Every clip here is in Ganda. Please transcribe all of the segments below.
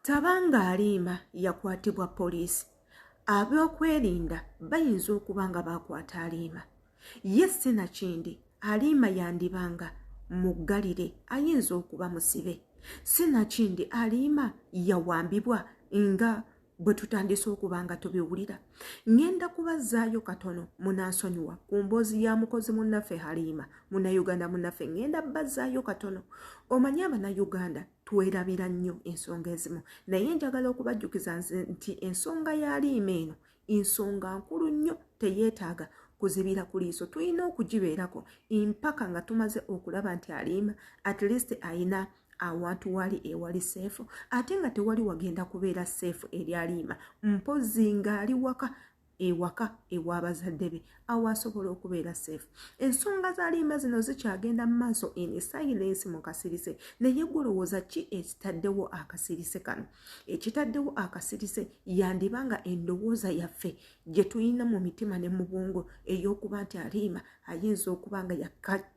Tabanga Halima yakwatibwa poliisi. Ab'okwerinda bayinza okuba nga bakwata Halima. Ye sinakindi Halima yandibanga muggalire ayinza okuba musibe. Sinakindi Halima yawambibwa nga bwe tutandise okuba nga tubiwulira. Ngenda kubazzaayo katono munansonyiwa ku mboozi ya mukozi munnaffe Halima, Munnayuganda munnaffe. Ngenda bazzaayo katono. Omanyi Abannayuganda twerabira nnyo ensonga ezimu, naye njagala okubajjukiza nti ensonga ya Halima eno ensonga nkulu nnyo, teyeetaaga kuzibira ku liiso. Tulina okugibeerako mpaka nga tumaze okulaba nti Halima at least ayina awantu wali ewali seefu, ate nga tewali wagenda kubeera seefu eri Halima, mpozi ng'ali ewaka ew'abazadde be awasobola okubeera seefu. Ensonga za Halima zino zikyagenda mu maaso in silence mu kasirise, naye gwolowooza ki ekitaddewo akasirise kano? Ekitaddewo akasirise yandibanga endowooza yaffe gye tulina mu mitima ne mu bwongo ey'okuba nti Halima ayinza okuba nga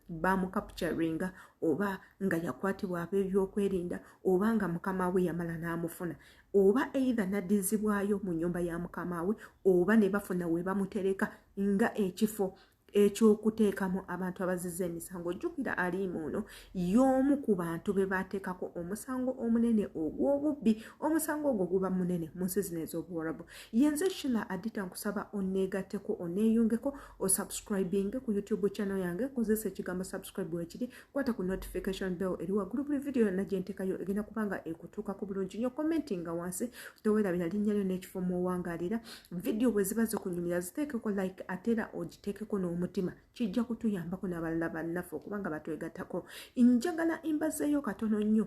bamukapturinga oba nga yakwatibwa ab'ebyokwerinda oba nga mukama we yamala n'amufuna, oba either naddizibwayo mu nnyumba ya mukama we oba ne bafuna we bamutereka nga ekifo ekyokuteekamu abantu abazizza emisango. Jjukira Halima ono y'omu ku bantu be baateekako omusango omunene ogw'obubbi. Omusango ogwo guba munene mu nsi zino ez'Obuwarabu. Yenze Shina Adita nkusaba onneegatteko, onneeyungeko, osubscribinge ku YouTube channel yange. Kozesa ekigambo subscribe wekiri, kwata ku notification bell eri waggulu. Buli video yonna gye nteekayo egenda kubanga ekutuukako bulungi nnyo. Commentinga wansi toweerabira linnya lyo n'ekifo mw'owangaalira. Video bwe ziba zikunyumira ziteekeko like ate era ogiteekeko n'omutima, kijja kutuyambako n'abalala bannaffe okuba nga batwegattako. Njagala mbazeeyo katono nnyo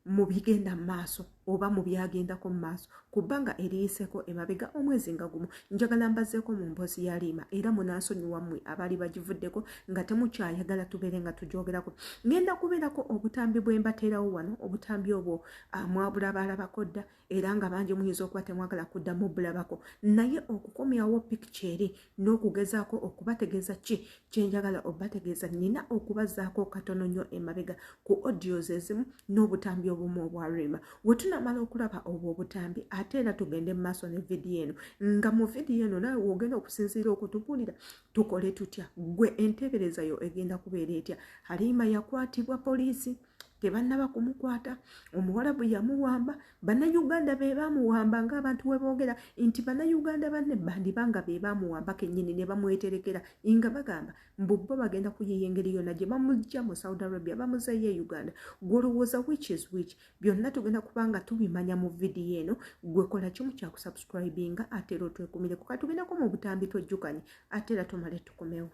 mu bigenda mu maaso oba mu byagendako mu maaso ku bbanga eriyiseeko emabega omwezi nga gumu. Njagala mbazeeko mu mboozi ya Halima era munansonyiwa mmwe abaali bagivuddeko nga temukyayagala tubeere nga tugyogerako. Ngenda kubeerako obutambi bwe mbateerawo wano, obutambi obwo mwabulabalabako dda era nga bangi muyinza okuba temwagala kuddamu bulabako, naye okukomyawo picture eri n'okugezaako okubategeeza ki kyenjagala obategeeza. Nina okubazaako katono nnyo emabega ku audios ezimu n'obutambi obumu obwa Halima. We tunamala okulaba obwo obutambi ate era tugende mu maaso ne vidiyo eno, nga mu vidiyo eno naawe wogenda okusinziira okutubuulira tukole tutya, gwe enteeberezayo egenda kubeera etya. Halima yakwatibwa poliisi, tebannaba kumukwata, Omuwarabu yamuwamba, Bannayuganda be baamuwamba ng'abantu we boogera nti Bannayuganda banne bandibanga be baamuwamba kennyini ne bamweterekera nga bagamba mbu bo bagenda kuyiiya engeri yonna gye bamuggya mu Saudi Arabia bamuzeeyo e Uganda. Gwolowooza which is which? Byonna tugenda kubanga tubimanya mu vidiyo eno. Gwe kola kimu kya kusubscribinga ate era otwekumire kuka tugendako mu butambi twejjukanye ate era tumale tukomewo.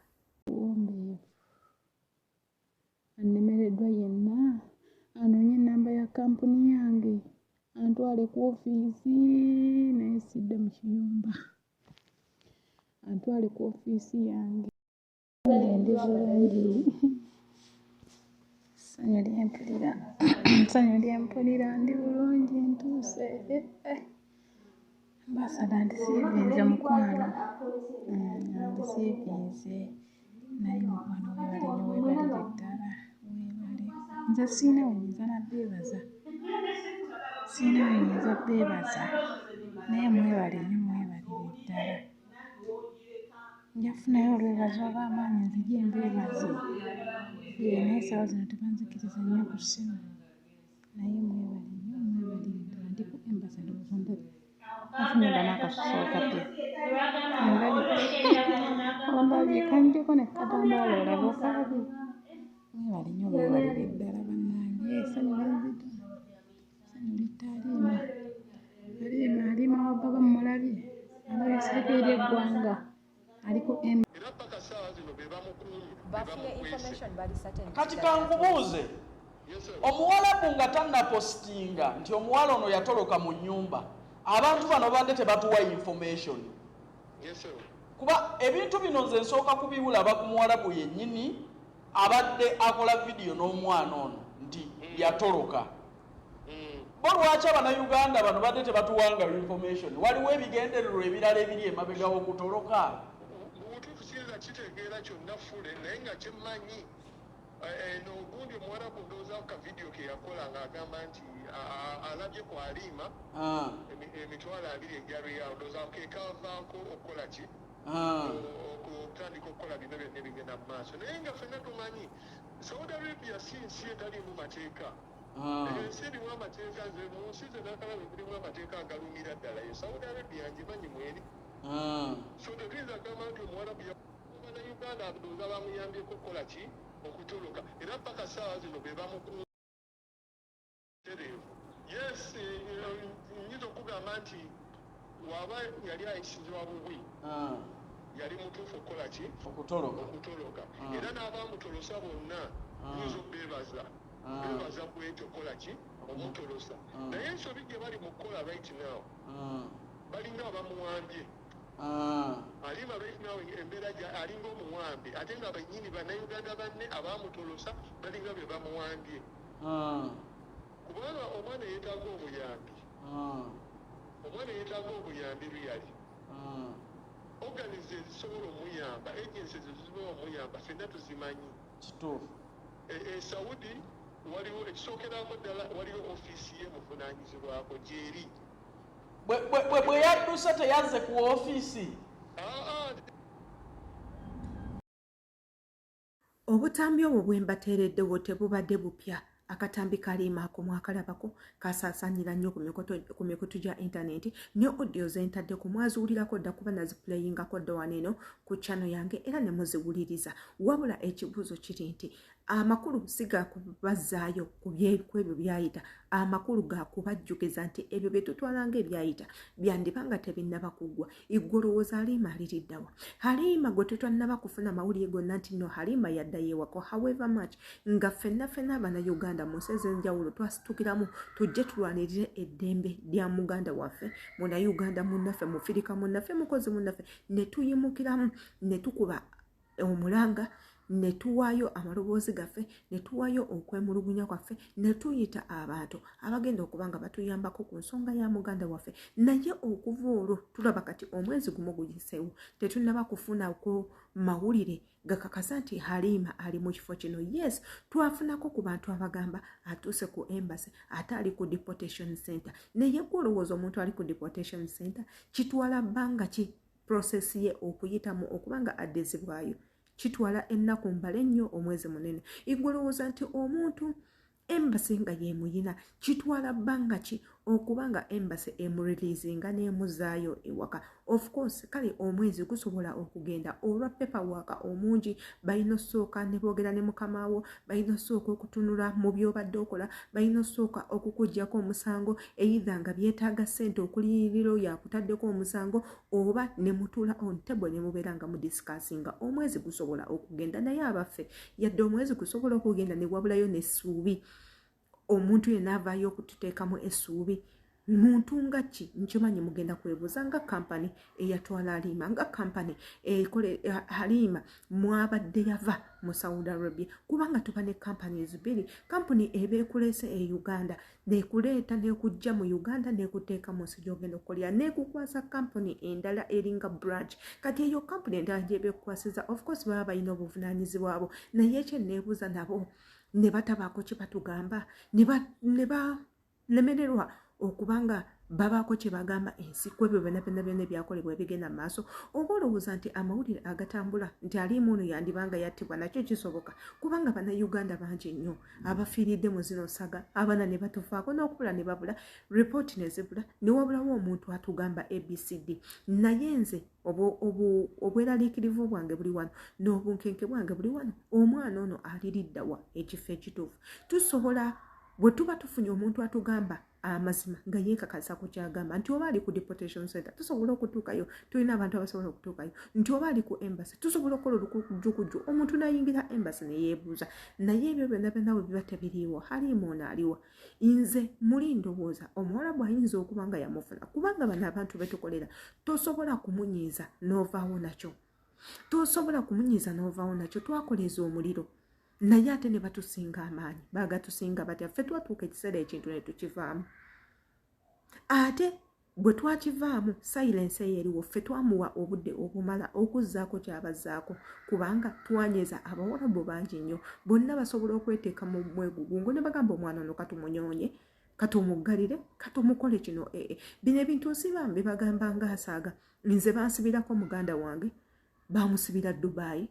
Annemereddwa yenna anoonye ennamba ya kampuni yange antwale ku ofiisi, naye sidde mu kiyumba. Antwale ku ofiisi yange ndi bulungi. Ssanyu lyempulira ndi bulungi ntuuse. Mbasala ndisiivinze mukwano, ndisiivinze naye mukwano weebalire ddala, weebale. Nze siina wenyinza nabbeebaza, siina wenyinza bbeebaza naye mwebale nnyo, mwebalire ddala. Njafunayo olwebaza olw'amaanyi nzije mbeebaze. Naye essaawa zino tebanzikiriza nnyo ku ssimu, naye mwebale nnyo, mwebalire ddala. Ndi ku embasi ndowooza ndabye nafunye dda n'akasusu akapya. Ondabye kanjeko ne katambaala olabe okalabye. Mwebale nnyo, mwebalire ddala bannange. Essanyu lenzita, essanyu litta Halima. Halima wa baba mmulabye, alabye ssaako eri eggwanga aliko kati kankubuuze, Omuwarabu nga tannapositinga nti omuwala ono yatoloka mu nnyumba, abantu bano bande tebatuwa information? Kuba ebintu bino nze nsooka kubiwulaba ku Muwarabu yennyini abadde akola vidiyo n'omwana ono nti yatoloka. Bo lwaki Abannayuganda bano badde tebatuwanga information? Waliwo ebigendererwa ebirala ebiri emabega w'okutoloka? Obutuufu kitegeera kyonna ffule naye nga kyemmanyi eno ogundi Omuwarabu ndowooza ka video ke yakola ng'agamba nti alabye ku Halima emitwalo 2 egya riyal ndowooza ke kavaako okukola ki okutandika okukola bino byonna ebigenda mu maaso naye nga ffenna tumanyi Saudi Arabia si nsi etaliimu mateeka ensi erimu amateeka nze mu nsi ze nakalaba ezirimu amateeka agalumira ddala ye Saudi Arabia ngimanyi mweri so tetuyinza kugamba nti Omuwarabu Bannayuganda ndowooza bamuyambyeko okukola ki okutoloka era paka ssaawa zino be bamukutereevu yes nyinza okugamba nti waba yali ayisizibwa bubi yali mutuufu okukola ki okutoloka era n'abamutolosa bonna nyinza okubeebaza bwetyo okukola ki omutolosa naye ensobi gye bali mu kukola right now balinga abamuwambye Halima right now embeera alinga omuwambe ate nga bannyini Bannayuganda banne abamutolosa balinga be bamuwambye kubanga omwana yeetaaga obuyambi luyali organize ezisobola omuyamba agencies ezisobola omuyamba ffenna tuzimanyi kituufu Saudi waliwo ekisookeramu ddala waliwo ofiisi ye muvunaanyizibwako gyeri bwe yadduse teyazze ku ofiisi obutambi obwo bwe mbateereddewo tebubadde bupya akatambi Halima ako mwakalabako kasaasaanyira nnyo ku mikutu gya intaneti ne audio zentadde ku mwaziwulirako dda kuba nazipuleyingako dda wano eno ku channel yange era ne muziwuliriza wabula ekibuuzo kiri nti amakulu si gakubazaayo ku ebyo byayita amakulu gakubajjukiza nti ebyo bye tutwalanga ebyayita byandibanga tebinnaba kuggwa iggolowooza Halima aliriddawa Halima gwe tetwannaba kufuna mawulire gonna nti no Halima yadda yeewako however much nga ffenna Bannayuganda mu nsi ez'enjawulo twasitukiramu tujje tulwanirire eddembe lya muganda waffe Munnayuganda munnaffe Mufirika munnaffe mukozi munnaffe ne tuyimukiramu ne tukuba omulanga ne tuwaayo amaloboozi gaffe ne tuwaayo okwemulugunya kwaffe ne tuyita abantu abagenda okuba nga batuyambako ku nsonga ya muganda waffe naye okuva olwo tulaba kati omwezi gumu guyiseewo tetunnaba kufunako mawulire gakakasa nti Halima ali mu kifo kino yes twafunako ku bantu abagamba atuuse ku embassy ate ali ku deportation center naye gwolowooza omuntu ali ku deportation center kitwala bbanga ki process ye okuyitamu okubanga addizibwayo kitwala ennaku mbale nnyo omwezi munene igolowooza nti omuntu embassy nga yemuyina kitwala bbanga ki okubanga embassy emureleasinga n'emuzaayo ewaka of course kale omwezi gusobola okugenda olwa paperwork omungi balina osooka ne boogera ne mukamaawo balina osooka okutunula mu byobadde okola balina osooka okukuggyako omusango either nga byetaaga ssente okuliyiriro yakutaddeko omusango oba ne mutuula on table ne mubeera nga mudiscussinga omwezi gusobola okugenda naye abaffe yadde omwezi gusobola okugenda ne wabulayo n'essuubi omuntu yenna avaayo okututeekamu essuubi muntu nga ki nkimanyi mugenda kwebuuza nga kampani eyatwala Halima nga kampani ekole Halima mwabadde yava mu Saudi Arabia kubanga tuba ne companies bbiri kampani eba ekulese e Uganda nekuleeta nekujja mu Uganda nekuteeka mu nsi gy'ogenda okukolera nekukwasa kampani endala eringa branch kati eyo kampani endala gyeba ekukwasiza of course baba balina obuvunaanyizibwa bwo naye ekyo neebuuza nabo ne batabaako kye batugamba ne balemererwa okubanga babaako kye bagamba ensi ku ebyo byonna byakolebwa ebigenda mu maaso oba olowooza nti amawulire agatambula nti Halima ono yandibanga yattibwa nakyo kisoboka kubanga Bannayuganda bangi nnyo abafiiridde mu zino nsaga abaana ne batufaako n'okubula ne babula ripooti ne zibula ne wabulawo omuntu atugamba ABCD naye nze obweraliikirivu bwange buli wano n'obunkenke bwange buli wano omwana ono aliriddawa ekifo ekituufu tusobola bwe tuba tufunye omuntu atugamba amazima nga yeekakasa ku kyagamba nti oba ali ku deportation center tusobola okutuukayo tulina abantu abasobola okutuukayo nti oba ali ku embassy tusobola okukola olukujjukujju omuntu nayingira embassy ne yeebuuza naye ebyo byonna bwe biba tebiriiwo Halima ono aliwa nze muli ndowooza Omuwarabu ayinza okuba nga yamufuna kubanga bano abantu betukolera tosobola kumunyiiza n'ovaawo nakyo twakoleza omuliro naye ate ne batusinga amaanyi bagatusinga batya ffe twatuuka ekiseera ekintu ne tukivaamu ate bwe twakivaamu silence eyeriwo ffe twamuwa obudde obumala okuzzaako kyabazzaako kubanga twanyeza abawarabu bangi nnyo bonna basobola okweteeka mu mwegugungo ne bagamba omwana ono katumunyonye katumuggalire katumukole kino bino ebintu nsiba mbibagamba ngaasaaga nze bansibirako muganda wange bamusibira Dubai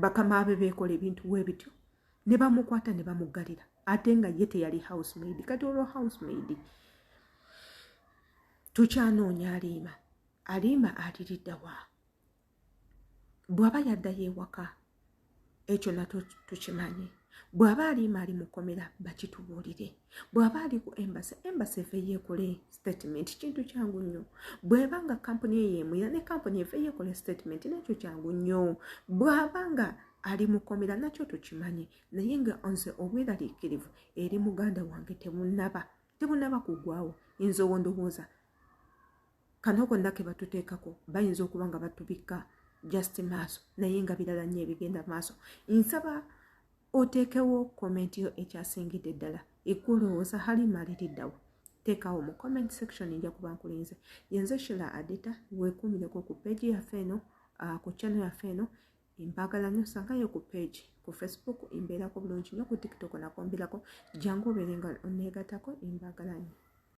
bakamaabe beekola ebintu webityo ne bamukwata ne bamuggalira ate nga ye teyali housemaid kati olwo housemaid tukyanoonya Halima aliridda wa bw'aba yaddayo ewaka ekyo nakyo tukimanyi bw'aba Halima ali mu kkomera bakitubuulire bw'aba ali ku embassy eve yeekole statement kintu kyangu nnyo bw'eba nga kampuni eyeemwira ne kampuni eve yeekole statement nakyo kyangu nnyo bw'aba nga ali mu kkomera nakyo tukimanyi naye nga nze obweraliikirivu eri muganda wange tebunaba kugwawo nze ndowooza kano konna ke batuteekako bayinza okuba nga batubikka just maaso naye nga birala nnyo ebigenda maaso nsaba oteekewo komenti yo ekyasingidde ddala ekulowooza Halima aliriddawa teekawo mu comment section nja kuba nkulinze yenze Shila Adita weekuumireko ku page yaffe eno ku channel yaffe eno mbagala nnyo sangayo ku page ku Facebook imbeerako bulungi nnyo ku TikTok nakombirako jangu obeere nga oneegatako mbagala nnyo